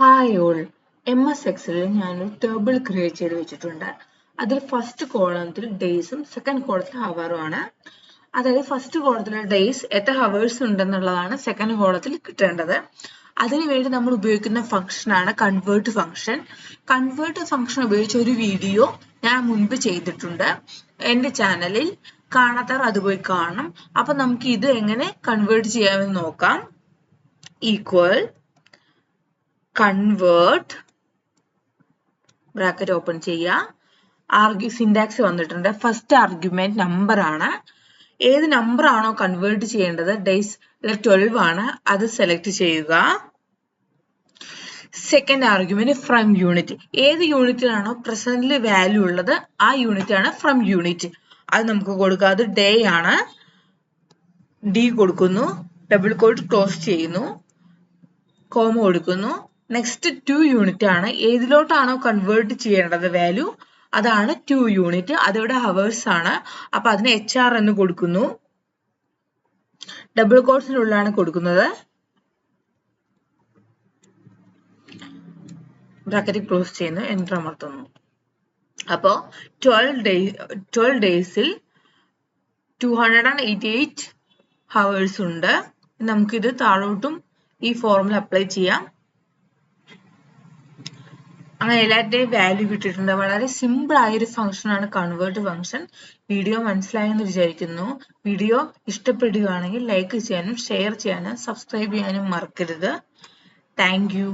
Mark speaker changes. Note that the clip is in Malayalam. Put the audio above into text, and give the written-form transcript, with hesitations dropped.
Speaker 1: ഹായ് ഓൾ MS എക്സലിൽ ഞാനൊരു ടേബിൾ ക്രിയേറ്റ് ചെയ്ത് വെച്ചിട്ടുണ്ട്. അതിൽ ഫസ്റ്റ് കോളത്തിൽ ഡേയ്സും സെക്കൻഡ് കോളത്തിൽ ഹവറുമാണ്. അതായത് ഫസ്റ്റ് കോളത്തിൽ ഡേയ്സ് എത്ര ഹവേഴ്സ് ഉണ്ടെന്നുള്ളതാണ് സെക്കൻഡ് കോളത്തിൽ കിട്ടേണ്ടത്. അതിനുവേണ്ടി നമ്മൾ ഉപയോഗിക്കുന്ന ഫംഗ്ഷനാണ് കൺവേർട്ട് ഫംഗ്ഷൻ. കൺവേർട്ട് ഫംഗ്ഷൻ ഉപയോഗിച്ച് ഒരു വീഡിയോ ഞാൻ മുൻപ് ചെയ്തിട്ടുണ്ട് എൻ്റെ ചാനലിൽ. കാണാത്തവർ അത് പോയി കാണണം. അപ്പൊ നമുക്ക് ഇത് എങ്ങനെ കൺവേർട്ട് ചെയ്യാമെന്ന് നോക്കാം. ഈക്വൽ കൺവേർട്ട് ബ്രാക്കറ്റ് ഓപ്പൺ ചെയ്യുക. സിൻടാക്സ് വന്നിട്ടുണ്ട്. ഫസ്റ്റ് ആർഗ്യുമെന്റ് നമ്പർ ആണ്. ഏത് നമ്പർ ആണോ കൺവേർട്ട് ചെയ്യേണ്ടത്, ഡേയ്സ് 12 ആണ്, അത് സെലക്ട് ചെയ്യുക. Second argument from unit. ഏത് യൂണിറ്റിലാണോ പ്രസന്റിൽ വാല്യൂ ഉള്ളത് ആ യൂണിറ്റ് ആണ് ഫ്രം യൂണിറ്റ്. അത് നമുക്ക് കൊടുക്കുക. അത് ഡേ ആണ്. ഡി കൊടുക്കുന്നു, ഡബിൾ കോട്ട് ക്ലോസ് ചെയ്യുന്നു, കോമ കൊടുക്കുന്നു. നെക്സ്റ്റ് 2 യൂണിറ്റ് ആണ്. ഏതിലോട്ടാണോ കൺവേർട്ട് ചെയ്യേണ്ടത് വാല്യൂ അതാണ് 2 യൂണിറ്റ്. അതിവിടെ ഹവേഴ്സ് ആണ്. അപ്പൊ അതിന് HR എന്ന് കൊടുക്കുന്നു. ഡബിൾ കോട്സിനുള്ളിലാണ് കൊടുക്കുന്നത്. ബ്രാക്കറ്റ് ക്ലോസ് ചെയ്യുന്നു, എന്റർ അമർത്തുന്നു. അപ്പോ 12 ഡേയ്സിൽ 288 ഹവേഴ്സ് ഉണ്ട്. നമുക്കിത് താഴോട്ടും ഈ ഫോർമുല അപ്ലൈ ചെയ്യാം. അങ്ങനെ എല്ലാത്തിന്റെയും വാല്യൂ കിട്ടിയിട്ടുണ്ട്. വളരെ സിമ്പിൾ ആയ ഒരു ഫംഗ്ഷൻ ആണ് കൺവേർട്ട് ഫംഗ്ഷൻ. വീഡിയോ മനസ്സിലായെന്ന് വിചാരിക്കുന്നു. വീഡിയോ ഇഷ്ടപ്പെടുകയാണെങ്കിൽ ലൈക്ക് ചെയ്യാനും ഷെയർ ചെയ്യാനും സബ്സ്ക്രൈബ് ചെയ്യാനും മറക്കരുത്. Thank you.